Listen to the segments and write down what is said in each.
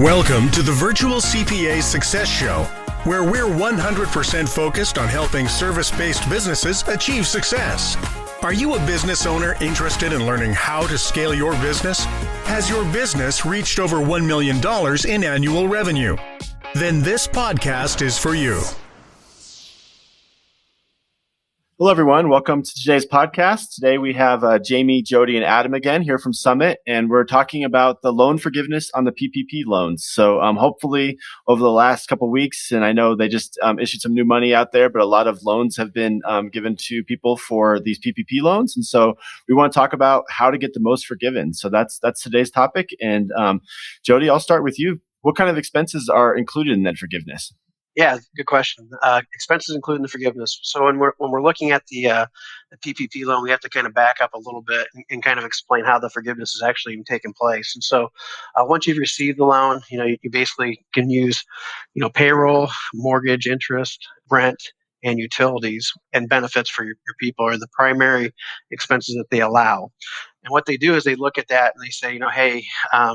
Welcome to the Virtual CPA Success Show, where we're 100% focused on helping service-based businesses achieve success. Are you a business owner interested in learning how to scale your business? Has your business reached over $1 million in annual revenue? Then this podcast is for you. Hello, everyone. Welcome to today's podcast. Today we have Jamie, Jody, and Adam again here from Summit, and we're talking about the loan forgiveness on the PPP loans. So hopefully over the last couple of weeks, and I know they just issued some new money out there, but a lot of loans have been given to people for these PPP loans. And so we want to talk about how to get the most forgiven. So that's today's topic. And Jody, I'll start with you. What kind of expenses are included in that forgiveness? Yeah, good question. Expenses including the forgiveness. So when we're looking at the PPP loan, we have to kind of back up a little bit and kind of explain how the forgiveness is actually even taking place. And so once you've received the loan, you basically can use, payroll, mortgage, interest, rent, and utilities and benefits for your people are the primary expenses that they allow. And what they do is they look at that and they say, hey,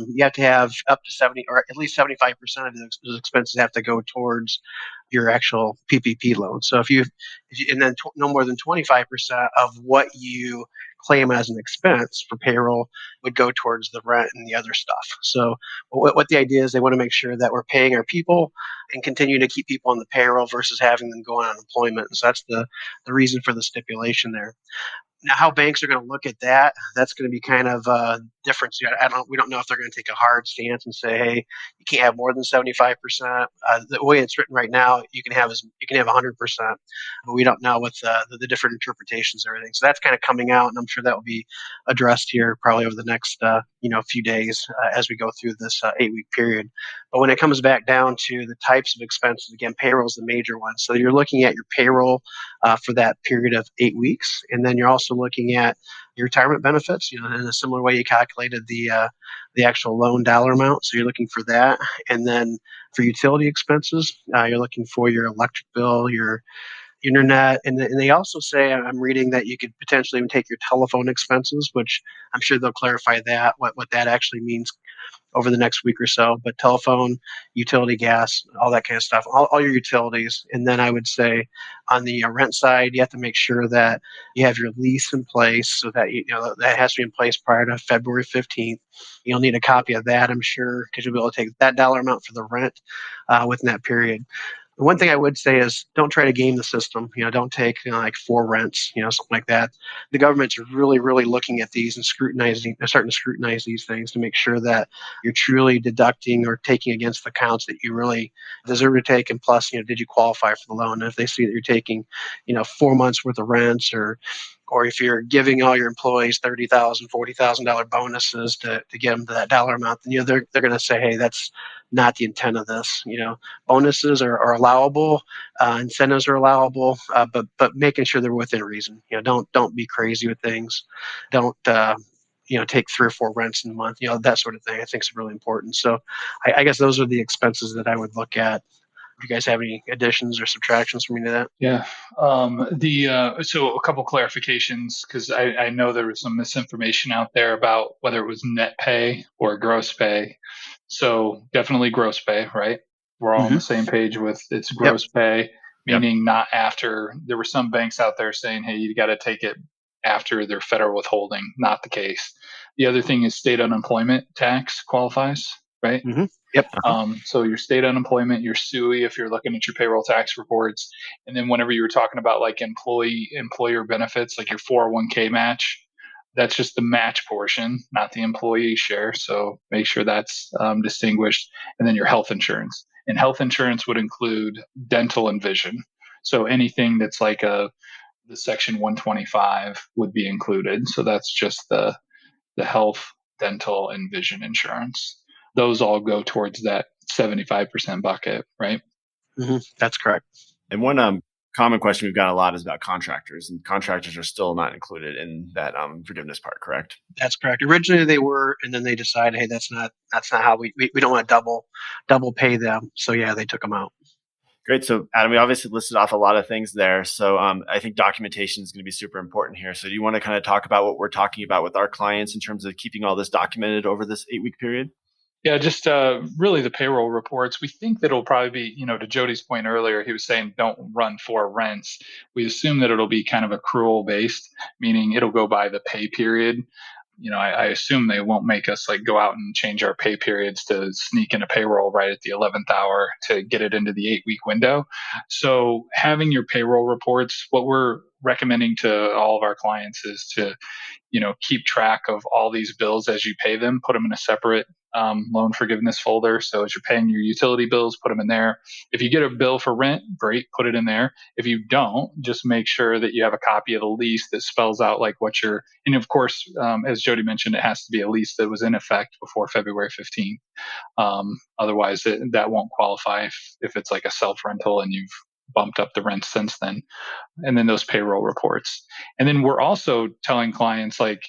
you have to have up to 70 or at least 75% of those expenses have to go towards your actual PPP loan. So if you and then no more than 25% of what you claim as an expense for payroll would go towards the rent and the other stuff. So what the idea is, they want to make sure that we're paying our people and continue to keep people on the payroll versus having them go on unemployment. And so that's the reason for the stipulation there. Now, how banks are going to look at that, that's going to be kind of different. We don't know if they're going to take a hard stance and say, hey, you can't have more than 75%. The way it's written right now, you can have 100%, but we don't know what the different interpretations and everything. So that's kind of coming out, and I'm sure that will be addressed here probably over the next few days as we go through this 8-week period. But when it comes back down to the types of expenses, again, payroll is the major one. So you're looking at your payroll for that period of 8 weeks, and then you're also looking at your retirement benefits, in a similar way you calculated the actual loan dollar amount. So you're looking for that. And then for utility expenses, you're looking for your electric bill, your internet. And they also say, I'm reading that you could potentially even take your telephone expenses, which I'm sure they'll clarify that, what that actually means over the next week or so. But telephone, utility, gas, all that kind of stuff, all your utilities. And then I would say on the rent side, you have to make sure that you have your lease in place, so that that has to be in place prior to February 15th. You'll need a copy of that, I'm sure, because you'll be able to take that dollar amount for the rent within that period. The one thing I would say is don't try to game the system. Don't take like 4 rents, something like that. The government's really, really looking at these and starting to scrutinize these things to make sure that you're truly deducting or taking against the counts that you really deserve to take. And plus, did you qualify for the loan? And if they see that you're taking, 4 months worth of rents, or if you're giving all your employees $30,000, $40,000 bonuses to get them to that dollar amount, then they're going to say, hey, that's not the intent of this. Bonuses are allowable, incentives are allowable, but making sure they're within reason. Don't be crazy with things. Don't take 3 or 4 rents in a month. That sort of thing I think is really important. So I guess those are the expenses that I would look at. Do you guys have any additions or subtractions for me to that? Yeah. So a couple clarifications, because I know there was some misinformation out there about whether it was net pay or gross pay. So definitely gross pay, right? We're all on the same page with it's gross pay, meaning not after. There were some banks out there saying, hey, you got to take it after their federal withholding. Not the case. The other thing is state unemployment tax qualifies, right? Mm-hmm. Yep. So your state unemployment, your SUI, if you're looking at your payroll tax reports, and then whenever you were talking about like employer benefits, like your 401k match, that's just the match portion, not the employee share. So make sure that's distinguished. And then your health insurance, and health insurance would include dental and vision. So anything that's like the section 125 would be included. So that's just the health, dental, and vision insurance. Those all go towards that 75% bucket, right? Mm-hmm. That's correct. And one common question we've got a lot is about contractors, and contractors are still not included in that forgiveness part, correct? That's correct. Originally they were, and then they decided, hey, that's not how we don't want to double pay them. So yeah, they took them out. Great. So Adam, we obviously listed off a lot of things there. So I think documentation is going to be super important here. So do you want to kind of talk about what we're talking about with our clients in terms of keeping all this documented over this 8-week period? Yeah, just really the payroll reports. We think that it'll probably be, to Jody's point earlier, he was saying don't run for rents. We assume that it'll be kind of accrual based, meaning it'll go by the pay period. I assume they won't make us like go out and change our pay periods to sneak in a payroll right at the 11th hour to get it into the 8-week window. So having your payroll reports, what we're recommending to all of our clients is to keep track of all these bills as you pay them, put them in a separate loan forgiveness folder. So as you're paying your utility bills, put them in there. If you get a bill for rent, great, put it in there. If you don't, just make sure that you have a copy of the lease that spells out like what you're, and of course, as Jody mentioned, it has to be a lease that was in effect before February 15th. Otherwise, that won't qualify if it's like a self rental and you've bumped up the rent since then. And then those payroll reports. And then we're also telling clients like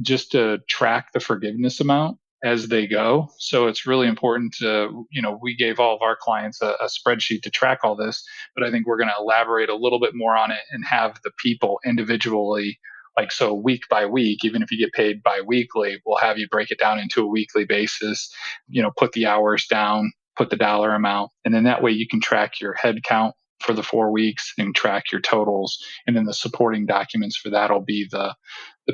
just to track the forgiveness amount as they go. So it's really important to, we gave all of our clients a spreadsheet to track all this, but I think we're going to elaborate a little bit more on it and have the people individually, like, so week by week, even if you get paid bi-weekly, we'll have you break it down into a weekly basis, put the hours down, put the dollar amount, and then that way you can track your head count for the 4 weeks and track your totals. And then the supporting documents for that will be the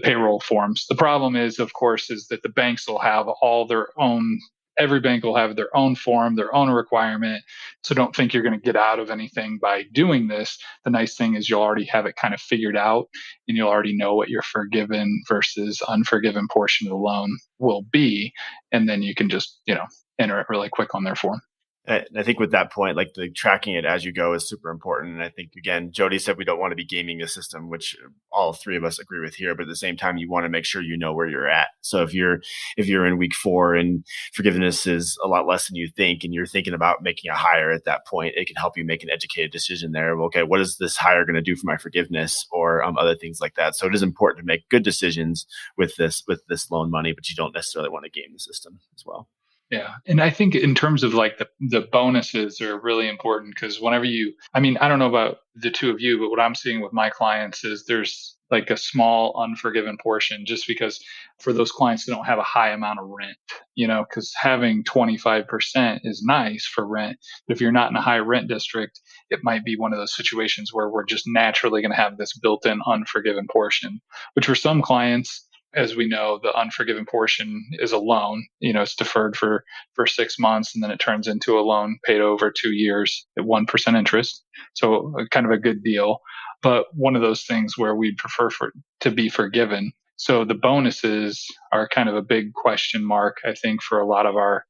payroll forms. The problem is, of course, is that the banks will have all their own, every bank will have their own form, their own requirement. So don't think you're going to get out of anything by doing this. The nice thing is you'll already have it kind of figured out and you'll already know what your forgiven versus unforgiven portion of the loan will be. And then you can just, enter it really quick on their form. I think with that point, like the tracking it as you go is super important. And I think, again, Jody said we don't want to be gaming the system, which all three of us agree with here. But at the same time, you want to make sure you know where you're at. So if you're in week 4 and forgiveness is a lot less than you think, and you're thinking about making a hire at that point, it can help you make an educated decision there. Well, okay, what is this hire going to do for my forgiveness, or other things like that? So it is important to make good decisions with this loan money, but you don't necessarily want to game the system as well. Yeah. And I think in terms of like the bonuses are really important because whenever I don't know about the two of you, but what I'm seeing with my clients is there's like a small unforgiven portion just because for those clients that don't have a high amount of rent, because having 25% is nice for rent. But if you're not in a high rent district, it might be one of those situations where we're just naturally going to have this built-in unforgiven portion, which for some clients, as we know, the unforgiven portion is a loan. It's deferred for 6 months and then it turns into a loan paid over 2 years at 1% interest. So kind of a good deal, but one of those things where we'd prefer to be forgiven. So the bonuses are kind of a big question mark, I think, for a lot of our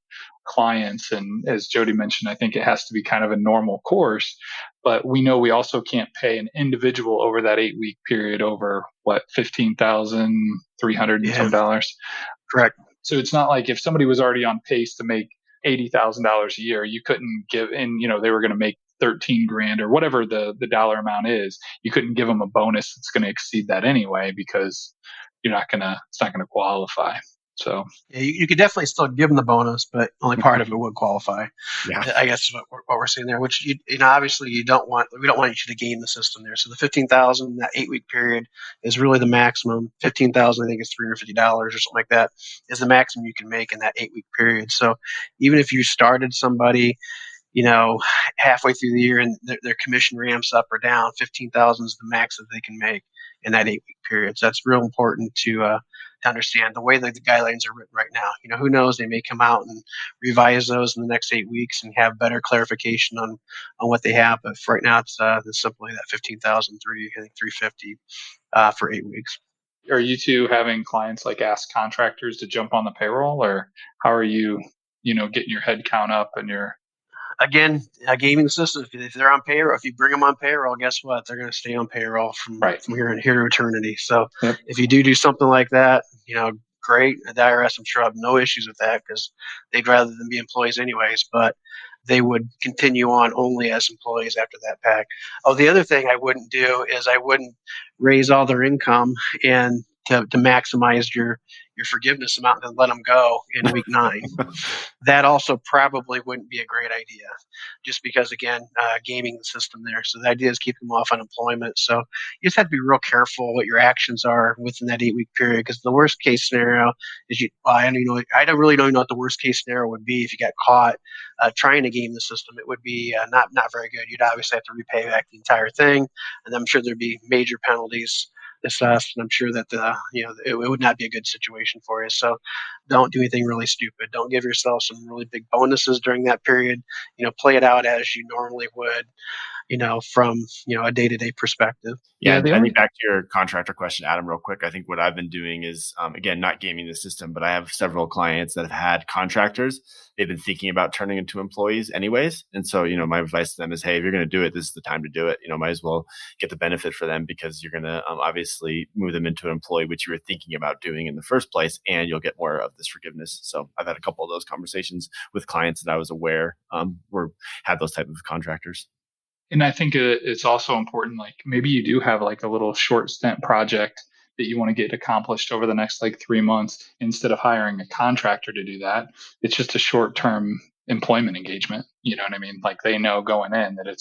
clients. And as Jody mentioned, I think it has to be kind of a normal course. But we know we also can't pay an individual over that 8-week period over $15,300 and some dollars. Correct. So it's not like if somebody was already on pace to make $80,000 a year, you couldn't give in, they were going to make 13 grand or whatever the dollar amount is. You couldn't give them a bonus that's going to exceed that anyway, because it's not going to qualify. So yeah, you could definitely still give them the bonus, but only part of it would qualify. Yeah. I guess is what we're seeing there. Which obviously we don't want you to game the system there. So the 15,000, that 8-week period, is really the maximum. 15,000, I think it's $350 or something like that, is the maximum you can make in that 8-week period. So even if you started somebody, halfway through the year and their commission ramps up or down, 15,000 is the max that they can make in that 8-week period. So that's real important to understand the way that the guidelines are written right now. Who knows? They may come out and revise those in the next 8 weeks and have better clarification on what they have. But for right now, it's simply that 15,003, I think 350 for 8 weeks. Are you two having clients like ask contractors to jump on the payroll, or how are you, getting your head count up and your Again, gaming the system. If they're on payroll, if you bring them on payroll, guess what? They're going to stay on payroll from here to eternity. So if you do something like that, great. The IRS, I'm sure, have no issues with that because they'd rather than be employees anyways. But they would continue on only as employees after that pack. Oh, the other thing I wouldn't do is I wouldn't raise all their income and to maximize your forgiveness amount and let them go in week 9. That also probably wouldn't be a great idea, just because, again, gaming the system there. So the idea is keep them off unemployment. So you just have to be real careful what your actions are within that 8-week period, because the worst case scenario is I don't really know what the worst case scenario would be if you got caught trying to game the system. It would be not very good. You'd obviously have to repay back the entire thing, and I'm sure there'd be major penalties assessed, and I'm sure that it would not be a good situation for you. So don't do anything really stupid. Don't give yourself some really big bonuses during that period. Play it out as you normally would, from a day-to-day perspective. Yeah, I think back to your contractor question, Adam, real quick. I think what I've been doing is, again, not gaming the system, but I have several clients that have had contractors. They've been thinking about turning into employees anyways. And so, my advice to them is, hey, if you're going to do it, this is the time to do it. Might as well get the benefit for them, because you're going to obviously move them into an employee, which you were thinking about doing in the first place, and you'll get more of this forgiveness. So I've had a couple of those conversations with clients that I was aware had those type of contractors. And I think it's also important, like maybe you do have like a little short stint project that you want to get accomplished over the next like 3 months. Instead of hiring a contractor to do that, it's just a short-term employment engagement. You know what I mean? Like they know going in that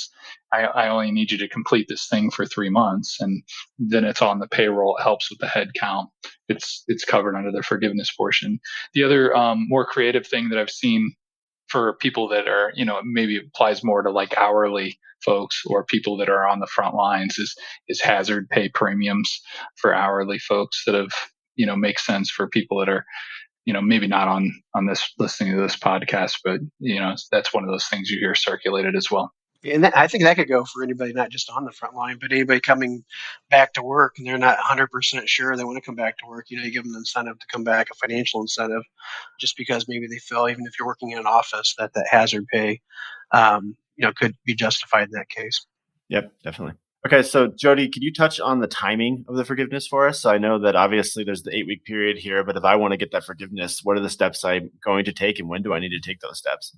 I only need you to complete this thing for 3 months, and then it's on the payroll. It helps with the head count. It's covered under the forgiveness portion. The other more creative thing that I've seen for people that are, maybe applies more to like hourly folks or people that are on the front lines is hazard pay premiums for hourly folks that have, make sense for people that are, maybe not on this listening to this podcast, but, that's one of those things you hear circulated as well. And I think that could go for anybody, not just on the front line, but anybody coming back to work and they're not 100% sure they want to come back to work. You give them an incentive to come back, a financial incentive, just because maybe they feel, even if you're working in an office, that hazard pay, could be justified in that case. Yep, definitely. Okay, so Jody, could you touch on the timing of the forgiveness for us? So I know that obviously there's the 8-week period here, but if I want to get that forgiveness, what are the steps I'm going to take, and when do I need to take those steps?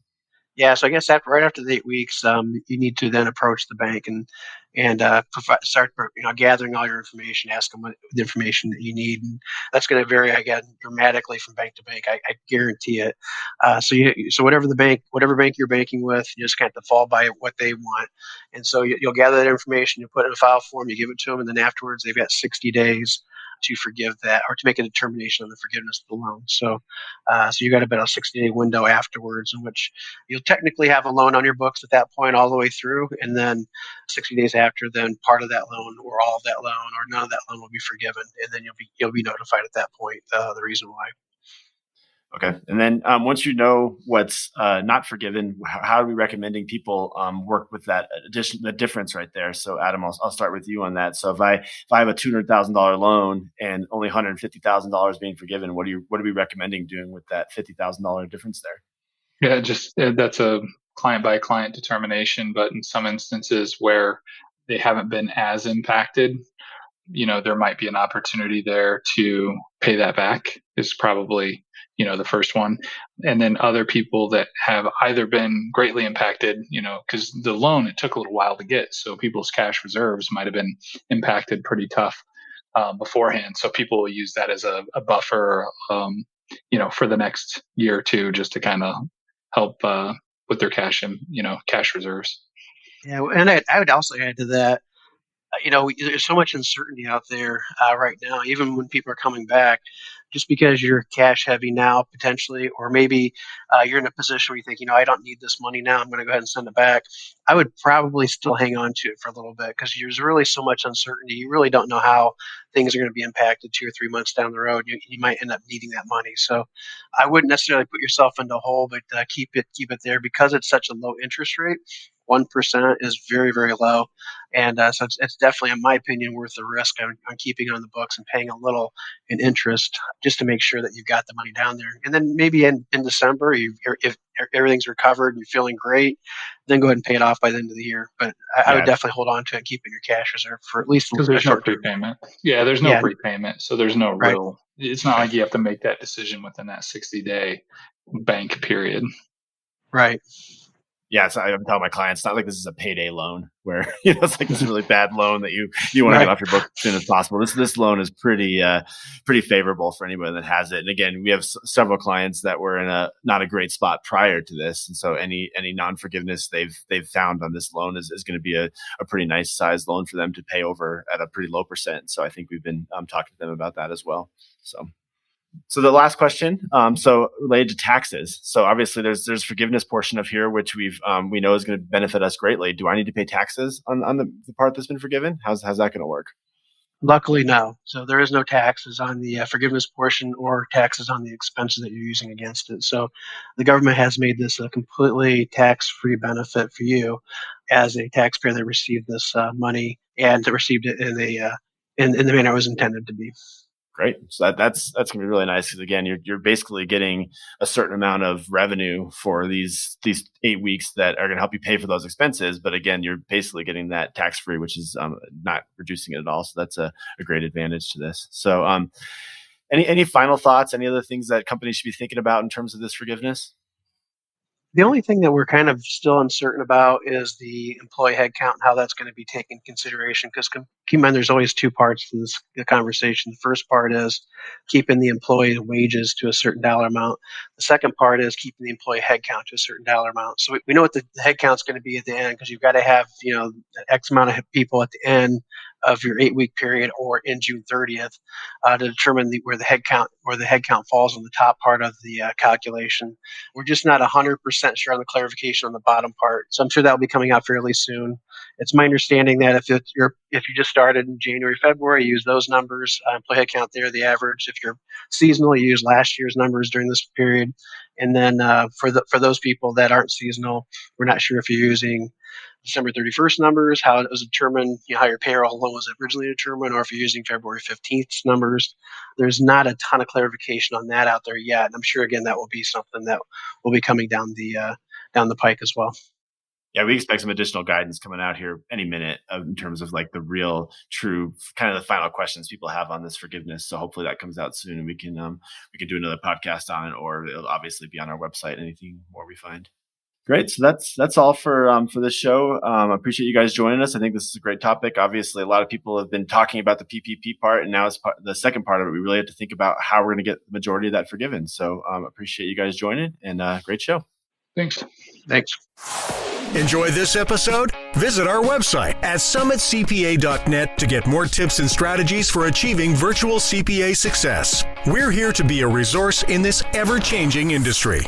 Yeah, so I guess right after the 8 weeks, you need to then approach the bank and start gathering all your information. Ask them what the information that you need, and that's going to vary again dramatically from bank to bank. I guarantee it. So whatever bank you're banking with, you just kind of fall by what they want, and so you'll gather that information, you put it in a file form, you give it to them, and then afterwards they've got 60 days to forgive that or to make a determination on the forgiveness of the loan. So you got about a 60-day window afterwards in which you'll technically have a loan on your books at that point all the way through, and then 60 days after, then part of that loan or all of that loan or none of that loan will be forgiven, and then you'll be notified at that point the reason why. Okay. And then once you know what's not forgiven, how are we recommending people work with that the difference right there? So Adam, I'll start with you on that. So if I have a $200,000 loan and only $150,000 being forgiven, what are we recommending doing with that $50,000 difference there? Yeah, just that's a client by client determination. But in some instances where they haven't been as impacted, there might be an opportunity there to pay that back is probably, the first one. And then other people that have either been greatly impacted, because the loan, it took a little while to get. So people's cash reserves might have been impacted pretty tough beforehand. So people will use that as a buffer, for the next year or two, just to kind of help with their cash and, cash reserves. Yeah. And I would also add to that, there's so much uncertainty out there right now, even when people are coming back, just because you're cash heavy now, potentially, or maybe you're in a position where you think, I don't need this money now, I'm going to go ahead and send it back. I would probably still hang on to it for a little bit, because there's really so much uncertainty. You really don't know how things are going to be impacted 2 or 3 months down the road. You might end up needing that money. So I wouldn't necessarily put yourself into a hole, but keep it there, because it's such a low interest rate. 1% is very, very low. And so it's definitely, in my opinion, worth the risk on keeping it on the books and paying a little in interest, just to make sure that you've got the money down there. And then maybe in December, if everything's recovered and you're feeling great, then go ahead and pay it off by the end of the year. But I would definitely hold on to it and keep it in your cash reserve for at least because there's no prepayment. Yeah, there's no prepayment. So there's no real, it's not like you have to make that decision within that 60-day bank period. Right. Yeah, so I'm telling my clients, it's not like this is a payday loan where it's like this really bad loan that you want to Right. get off your book as soon as possible. This loan is pretty favorable for anyone that has it. And again, we have several clients that were in not a great spot prior to this, and so any non-forgiveness they've found on this loan is going to be a pretty nice sized loan for them to pay over at a pretty low percent. So I think we've been talking to them about that as well. So the last question, so related to taxes. So obviously there's forgiveness portion of here, which we know is going to benefit us greatly. Do I need to pay taxes on the part that's been forgiven? How's that going to work? Luckily, no. So there is no taxes on the forgiveness portion or taxes on the expenses that you're using against it. So the government has made this a completely tax-free benefit for you as a taxpayer that received this money and received it in the manner it was intended to be. Great. So that's going to be really nice because again, you're basically getting a certain amount of revenue for these 8 weeks that are going to help you pay for those expenses. But again, you're basically getting that tax free, which is not reducing it at all. So that's a great advantage to this. So any final thoughts? Any other things that companies should be thinking about in terms of this forgiveness? The only thing that we're kind of still uncertain about is the employee headcount and how that's going to be taken into consideration. Because keep in mind, there's always two parts to this conversation. The first part is keeping the employee wages to a certain dollar amount. The second part is keeping the employee headcount to a certain dollar amount. So we know what the headcount's going to be at the end because you've got to have X amount of people at the end of your 8-week period or in June 30th to determine where the headcount falls on the top part of the calculation. We're just not 100% sure on the clarification on the bottom part, so I'm sure that will be coming out fairly soon. It's my understanding that if you just started in January, February, you use those numbers, employee headcount there, the average. If you're seasonal, you use last year's numbers during this period, and then for those people that aren't seasonal, we're not sure if you're using December 31st numbers, how it was determined, how your payroll loan was originally determined, or if you're using February 15th numbers. There's not a ton of clarification on that out there yet. And I'm sure, again, that will be something that will be coming down the pike as well. Yeah, we expect some additional guidance coming out here any minute in terms of like the real, true, kind of the final questions people have on this forgiveness. So hopefully that comes out soon and we can do another podcast on it, or it'll obviously be on our website. Anything more we find. Great. So that's all for this show. I appreciate you guys joining us. I think this is a great topic. Obviously, a lot of people have been talking about the PPP part, and now it's the second part of it. We really have to think about how we're going to get the majority of that forgiven. So appreciate you guys joining, and great show. Thanks. Enjoy this episode? Visit our website at summitcpa.net to get more tips and strategies for achieving virtual CPA success. We're here to be a resource in this ever-changing industry.